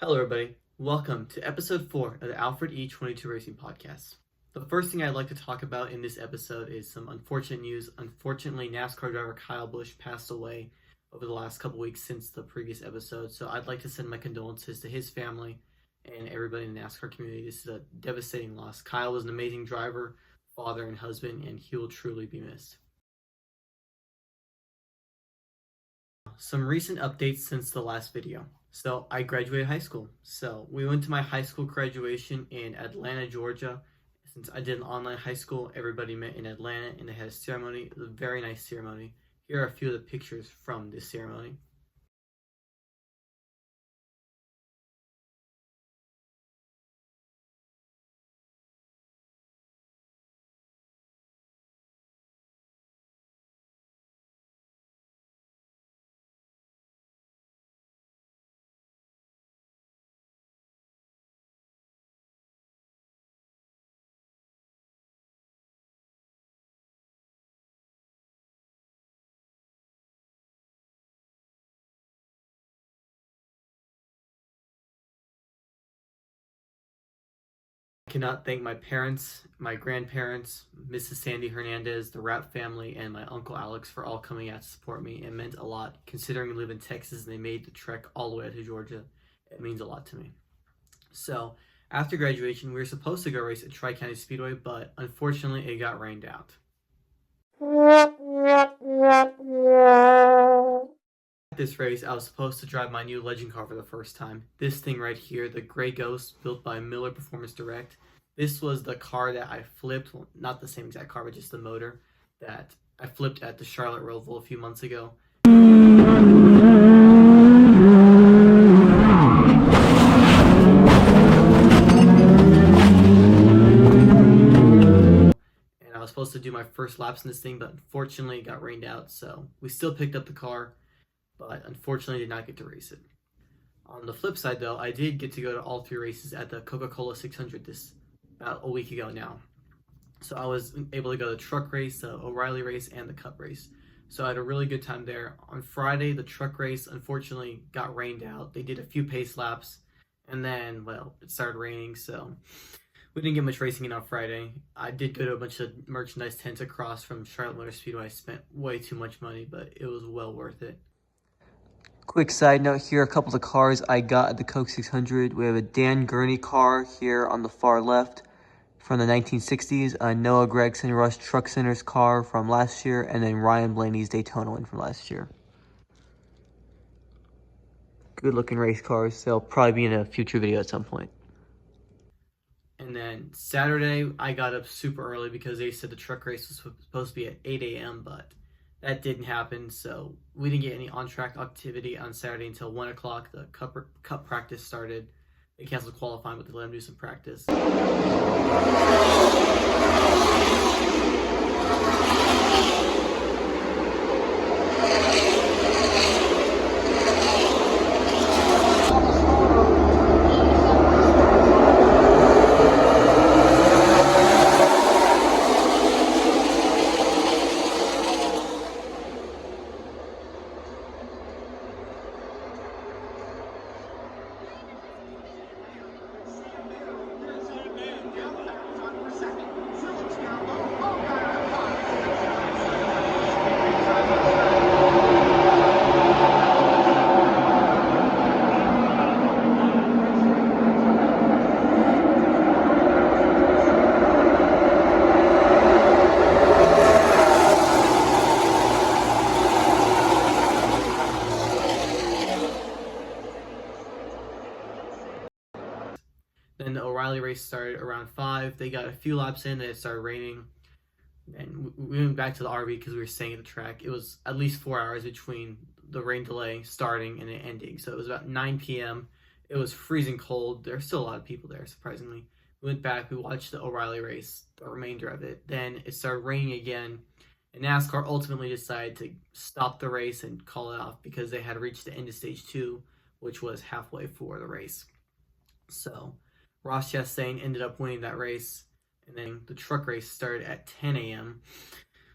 Hello, everybody. Welcome to episode 4 of the Alfred.e22racing podcast. The first thing I'd like to talk about in this episode is some unfortunate news. Unfortunately, NASCAR driver Kyle Busch passed away over the last couple weeks since the previous episode, so I'd like to send my condolences to his family and everybody in the NASCAR community. This is a devastating loss. Kyle was an amazing driver, father, and husband, and he will truly be missed. Some recent updates since the last video. So I graduated high school. So we went to my high school graduation in Atlanta, Georgia. Since I did an online high school, everybody met in Atlanta and they had a ceremony. It was a very nice ceremony. Here are a few of the pictures from this ceremony. I cannot thank my parents, my grandparents, Mrs. Sandy Hernandez, the Rapp family, and my Uncle Alex for all coming out to support me. It meant a lot. Considering we live in Texas and they made the trek all the way out to Georgia, it means a lot to me. So after graduation, we were supposed to go race at Tri-County Speedway, but unfortunately it got rained out. At this race, I was supposed to drive my new legend car for the first time. This thing right here, the Gray Ghost, built by Miller Performance Direct. This was the car that I flipped, well, not the same exact car, but just the motor that I flipped at the Charlotte Roval a few months ago. And I was supposed to do my first laps in this thing, but unfortunately it got rained out, so we still picked up the car, but unfortunately did not get to race it. On the flip side, though, I did get to go to all 3 races at the Coca-Cola 600 this about a week ago now. So I was able to go to the truck race, the O'Reilly race, and the Cup race. So I had a really good time there. On Friday, the truck race unfortunately got rained out. They did a few pace laps, and then, well, it started raining, so we didn't get much racing in on Friday. I did go to a bunch of merchandise tents across from Charlotte Motor Speedway. I spent way too much money, but it was well worth it. Quick side note here, a couple of cars I got at the Coke 600. We have a Dan Gurney car here on the far left from the 1960s, Noah Gregson Rush Truck Center's car from last year, and then Ryan Blaney's Daytona one from last year. Good looking race cars. They'll probably be in a future video at some point. And then Saturday, I got up super early because they said the truck race was supposed to be at 8 a.m., but that didn't happen, so we didn't get any on-track activity on Saturday until 1 o'clock. The cup practice started. They canceled qualifying, but they let them do some practice. Then the O'Reilly race started around 5. They got a few laps in, and it started raining. And we went back to the RV because we were staying at the track. It was at least 4 hours between the rain delay starting and it ending. So it was about 9 p.m. It was freezing cold. There were still a lot of people there, surprisingly. We went back. We watched the O'Reilly race, the remainder of it. Then it started raining again. And NASCAR ultimately decided to stop the race and call it off because they had reached the end of stage 2, which was halfway for the race. So Ross Chastain ended up winning that race, and then the truck race started at 10 a.m.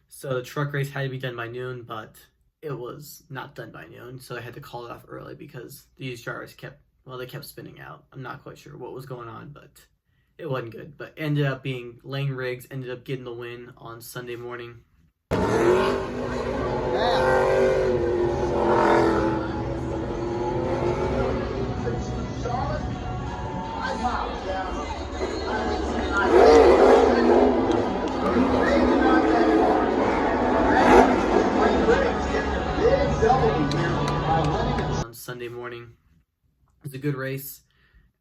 So the truck race had to be done by noon, but it was not done by noon, so I had to call it off early because these drivers kept Well, they kept spinning out. I'm not quite sure what was going on, but it wasn't good. But ended up being Lane Riggs, ended up getting the win on Sunday morning. On Sunday morning. It was a good race,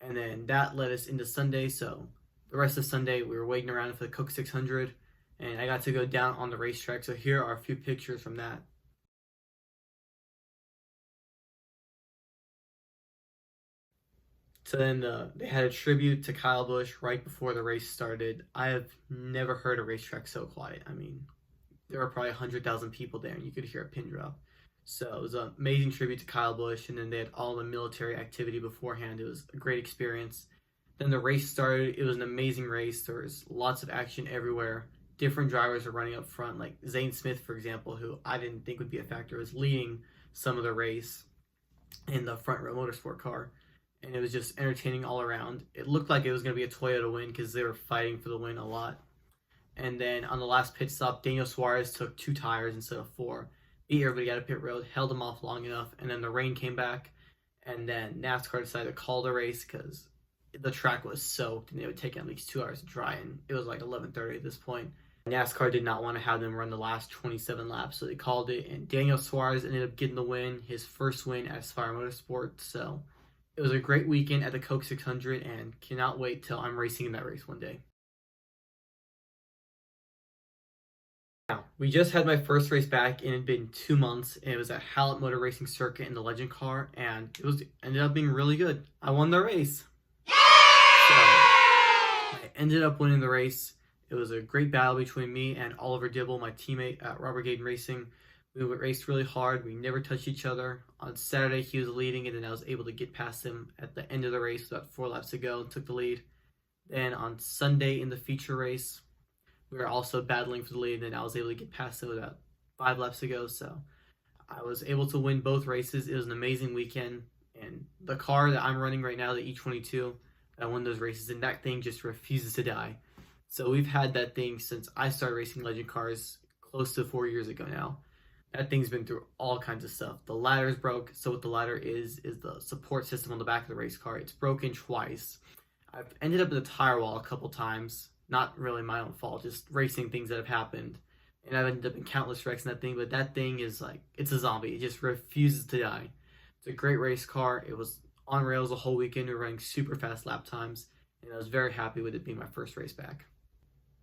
and then that led us into Sunday. So the rest of Sunday we were waiting around for the Coke 600, and I got to go down on the racetrack. So here are a few pictures from that. So then they had a tribute to Kyle Busch right before the race started. I have never heard a racetrack so quiet. I mean, there were probably 100,000 people there, and you could hear a pin drop. So it was an amazing tribute to Kyle Busch, and then they had all the military activity beforehand. It was a great experience. Then the race started. It was an amazing race. There was lots of action everywhere. Different drivers were running up front, like Zane Smith, for example, who I didn't think would be a factor, was leading some of the race in the front row motorsport car. And it was just entertaining all around. It looked like it was going to be a Toyota win because they were fighting for the win a lot. And then on the last pit stop, Daniel Suarez took 2 tires instead of 4. Beat everybody out of pit road, held them off long enough, and then the rain came back. And then NASCAR decided to call the race because the track was soaked and it would take at least 2 hours to dry. And it was like 11:30 at this point. NASCAR did not want to have them run the last 27 laps, so they called it. And Daniel Suarez ended up getting the win, his first win at Aspire Motorsport. So it was a great weekend at the Coke 600, and cannot wait till I'm racing in that race one day. Now, we just had my first race back, and it had been 2 months, and it was at Hallett Motor Racing Circuit in the Legend car, and it ended up being really good. I won the race. So I ended up winning the race. It was a great battle between me and Oliver Dibble, my teammate at Robert Gaden Racing. We raced really hard. We never touched each other. On Saturday, he was leading, and then I was able to get past him at the end of the race, about 4 laps to go, and took the lead. Then on Sunday in the feature race, we were also battling for the lead, and I was able to get past him about 5 laps to go. So I was able to win both races. It was an amazing weekend. And the car that I'm running right now, the E22, I won those races, and that thing just refuses to die. So we've had that thing since I started racing Legend cars close to 4 years ago now. That thing's been through all kinds of stuff. The ladder's broke. So what the ladder is the support system on the back of the race car. It's broken twice. I've ended up in the tire wall a couple times. Not really my own fault, just racing things that have happened. And I've ended up in countless wrecks in that thing, but that thing is like, it's a zombie. It just refuses to die. It's a great race car. It was on rails the whole weekend. We were running super fast lap times, and I was very happy with it being my first race back.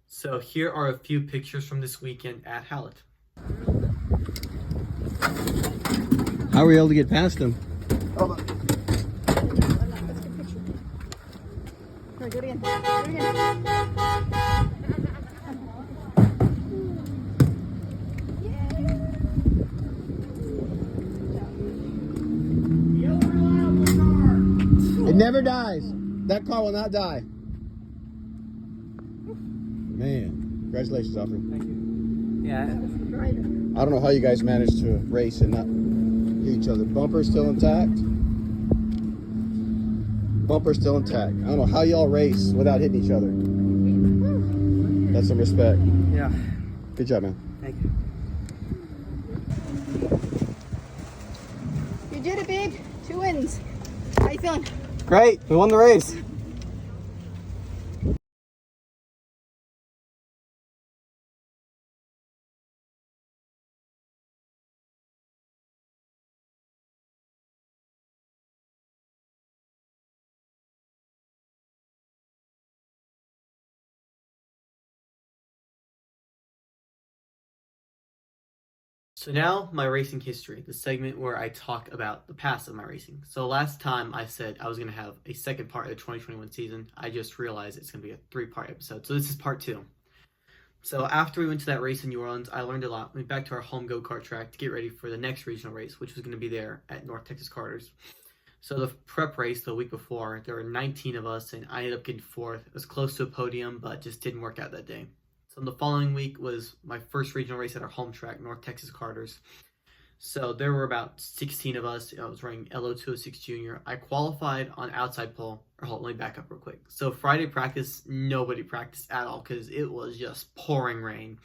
So here are a few pictures from this weekend at Hallett. How were you able to get past him? Hold on. Do it again. Do it again. It never dies. That car will not die. Man, congratulations, Alfred. Thank you. Yeah. I don't know how you guys managed to race and not hit each other. Bumper's still intact. Bumper's still intact. I don't know how y'all race without hitting each other. That's some respect. Yeah. Good job, man. Thank you. You did it, babe. 2 wins. How you feeling? Great. We won the race. So now my racing history, the segment where I talk about the past of my racing. So last time I said I was going to have a second part of the 2021 season. I just realized it's going to be a 3-part episode. So this is part 2. So after we went to that race in New Orleans, I learned a lot. Went back to our home go-kart track to get ready for the next regional race, which was going to be there at North Texas Carters. So the prep race the week before, there were 19 of us, and I ended up getting 4th. It was close to a podium, but just didn't work out that day. So the following week was my first regional race at our home track, North Texas Carters. So there were about 16 of us. I was running LO206 Junior. I qualified on outside pole. Or hold, let me back up real quick. So Friday practice, nobody practiced at all because it was just pouring rain.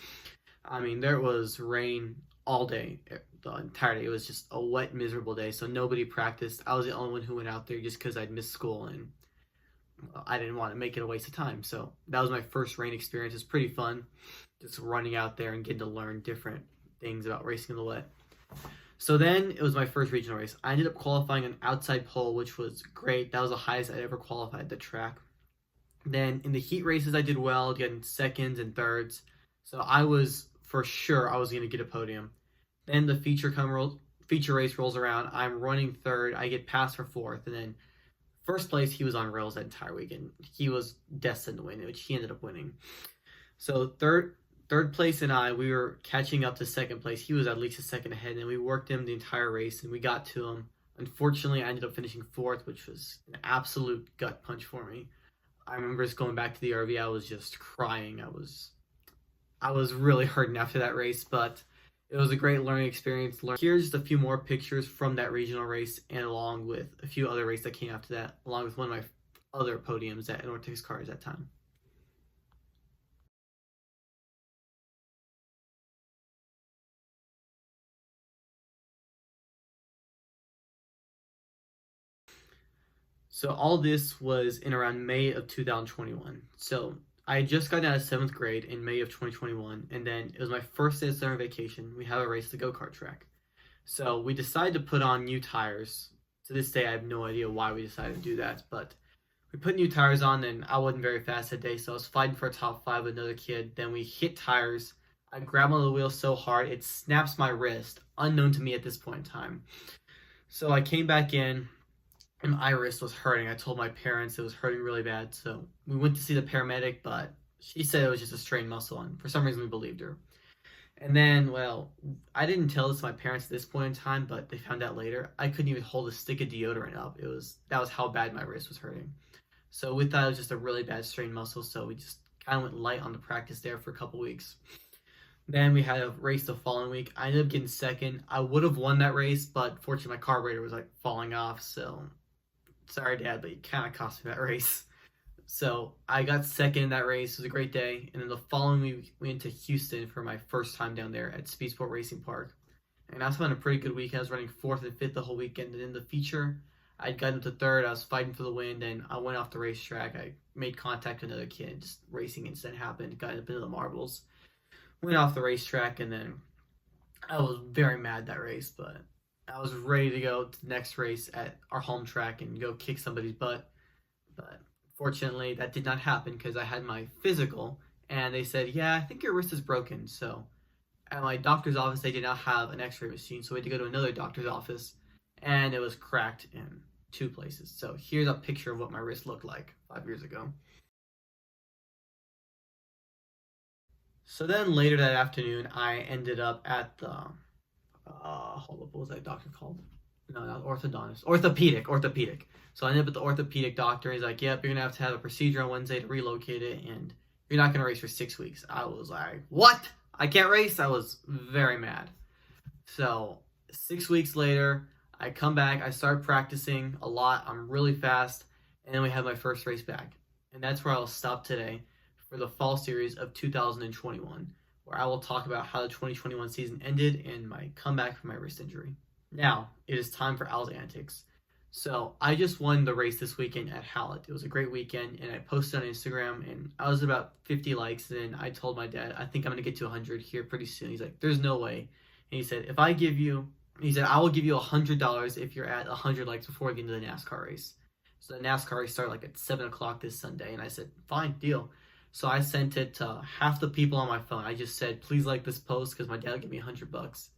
I mean, there was rain all day, the entire day. It was just a wet, miserable day. So nobody practiced. I was the only one who went out there just because I'd missed school and I didn't want to make it a waste of time. So that was my first rain experience. It's pretty fun, just running out there and getting to learn different things about racing in the wet. So then it was my first regional race. I ended up qualifying on outside pole, which was great. That was the highest I'd ever qualified at the track. Then in the heat races, I did well, getting seconds and thirds. So I was for sure I was going to get a podium. Then the feature race rolls around. I'm running third. I get passed for fourth, and then first place he was on rails that entire weekend. He was destined to win, which he ended up winning. So third place and we were catching up to second place. He was at least a second ahead, and we worked him the entire race, and we got to him. Unfortunately, I ended up finishing fourth, which was an absolute gut punch for me. I remember just going back to the RV. I was just crying. I was really hurting after that race, but it was a great learning experience. Here's just a few more pictures from that regional race, and along with a few other races that came after that, along with one of my other podiums at Nortex Cars that time. So all this was in around May of 2021. So I had just gotten out of 7th grade in May of 2021, and then it was my first day of summer vacation. We have a race at the go-kart track. So we decided to put on new tires. To this day, I have no idea why we decided to do that, but we put new tires on, and I wasn't very fast that day, so I was fighting for a top 5 with another kid. Then we hit tires. I grabbed onto the wheel so hard, it snaps my wrist, unknown to me at this point in time. So I came back in, and my wrist was hurting. I told my parents it was hurting really bad, so we went to see the paramedic, but she said it was just a strained muscle, and for some reason we believed her. And then, well, I didn't tell this to my parents at this point in time, but they found out later. I couldn't even hold a stick of deodorant up. That was how bad my wrist was hurting. So we thought it was just a really bad strained muscle, so we just kind of went light on the practice there for a couple weeks. Then we had a race the following week. I ended up getting second. I would have won that race, but fortunately my carburetor was like falling off, so sorry, Dad, but you kind of cost me that race. So I got second in that race. It was a great day. And then the following week, we went to Houston for my first time down there at Speed Sport Racing Park. And I was having a pretty good weekend. I was running 4th and 5th the whole weekend. And in the feature, I'd gotten up to 3rd. I was fighting for the win. And I went off the racetrack. I made contact with another kid. Just racing incident happened. Got up into the marbles. Went off the racetrack. And then I was very mad that race. But I was ready to go to the next race at our home track and go kick somebody's butt. But fortunately, that did not happen because I had my physical, and they said, yeah, I think your wrist is broken. So at my doctor's office, they did not have an x-ray machine, so we had to go to another doctor's office, and it was cracked in 2 places. So here's a picture of what my wrist looked like 5 years ago. So then later that afternoon, I ended up at the, hold up, what was that doctor called? No, not orthodontist. Orthopedic. So I ended up at the orthopedic doctor. He's like, yep, you're going to have a procedure on Wednesday to relocate it, and you're not going to race for 6 weeks. I was like, what? I can't race? I was very mad. So 6 weeks later, I come back. I start practicing a lot. I'm really fast. And then we have my first race back. And that's where I'll stop today for the fall series of 2021, where I will talk about how the 2021 season ended and my comeback from my wrist injury. Now, it is time for Al's antics. So, I just won the race this weekend at Hallett. It was a great weekend, and I posted on Instagram, and I was about 50 likes, and I told my dad, I think I'm going to get to 100 here pretty soon. He's like, there's no way. And he said, I will give you $100 if you're at 100 likes before we get into the NASCAR race. So, the NASCAR race started like at 7 o'clock this Sunday, and I said, fine, deal. So, I sent it to half the people on my phone. I just said, please like this post because my dad will give me $100.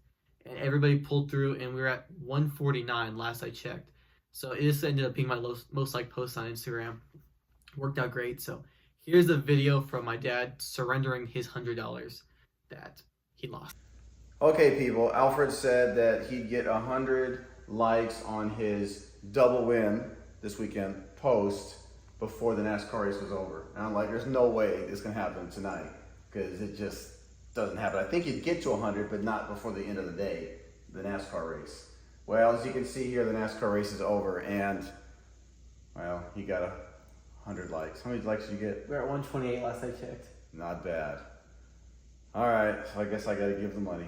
And everybody pulled through, and we were at 149 last I checked. So this ended up being my most liked post on Instagram. Worked out great. So here's a video from my dad surrendering his $100 that he lost. Okay, people, Alfred said that he'd get 100 likes on his double win this weekend post before the NASCAR race was over. And I'm like, there's no way this can happen tonight because it just doesn't happen. I think he'd get to 100, but not before the end of the day. the NASCAR race. Well, as you can see here, the NASCAR race is over, and well, he got 100 likes. How many likes did you get? We're at 128 last I checked. Not bad. All right, so I guess I gotta give the money.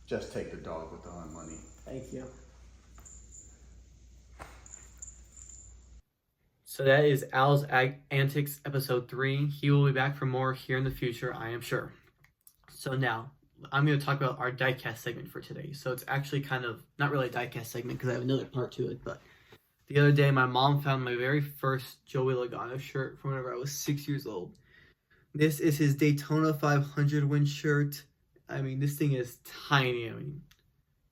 Just take the dog with the money. Thank you. So that is Al's Antics episode 3. He will be back for more here in the future, I am sure. So now, I'm going to talk about our diecast segment for today. So it's actually kind of, not really a diecast segment because I have another part to it, but the other day my mom found my very first Joey Logano shirt from whenever I was 6 years old. This is his Daytona 500 win shirt. I mean, this thing is tiny. I mean,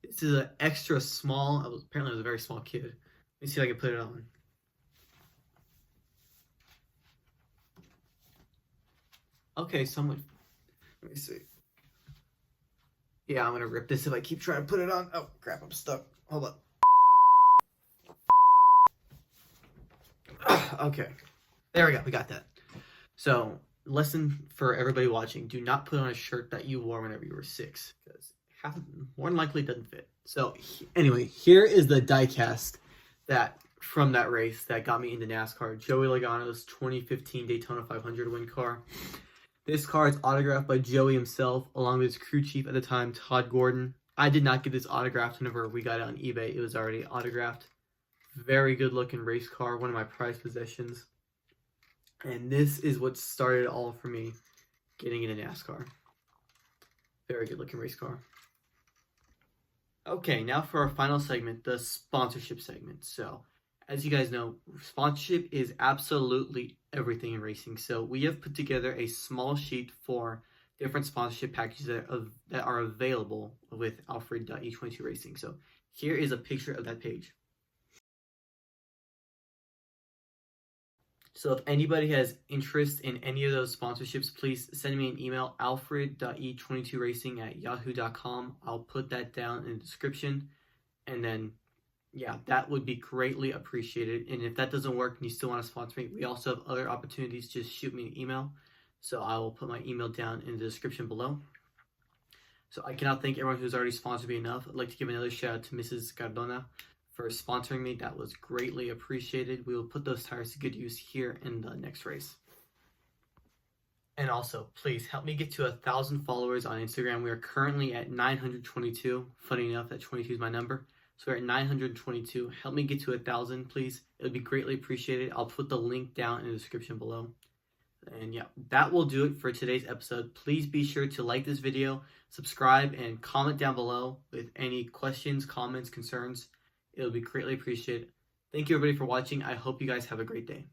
this is an extra small. Apparently I was a very small kid. Let me see if I can put it on. Okay, someone. Let me see. Yeah, I'm gonna rip this if I keep trying to put it on. Oh, crap, I'm stuck. Hold up. Okay. There we go, we got that. So, lesson for everybody watching. Do not put on a shirt that you wore whenever you were 6. Because more than likely it doesn't fit. So, anyway, here is the diecast from that race that got me into NASCAR. Joey Logano's 2015 Daytona 500 win car. This car is autographed by Joey himself, along with his crew chief at the time, Todd Gordon. I did not get this autographed whenever we got it on eBay. It was already autographed. Very good looking race car, one of my prized possessions. And this is what started it all for me getting into NASCAR. Very good looking race car. Okay, now for our final segment, the sponsorship segment. So, as you guys know, sponsorship is absolutely everything in racing. So we have put together a small sheet for different sponsorship packages that are available with Alfred.e22racing. So here is a picture of that page. So if anybody has interest in any of those sponsorships, please send me an email, alfred.e22racing@yahoo.com. I'll put that down in the description, and then yeah, that would be greatly appreciated. And if that doesn't work and you still want to sponsor me, we also have other opportunities. Just shoot me an email. So I will put my email down in the description below. So I cannot thank everyone who's already sponsored me enough. I'd like to give another shout out to Mrs. Cardona for sponsoring me. That was greatly appreciated. We will put those tires to good use here in the next race. And also, please help me get to 1,000 followers on Instagram. We are currently at 922. Funny enough, that 22 is my number. So we're at 922. Help me get to 1,000, please. It would be greatly appreciated. I'll put the link down in the description below. And yeah, that will do it for today's episode. Please be sure to like this video, subscribe, and comment down below with any questions, comments, concerns. It will be greatly appreciated. Thank you everybody for watching. I hope you guys have a great day.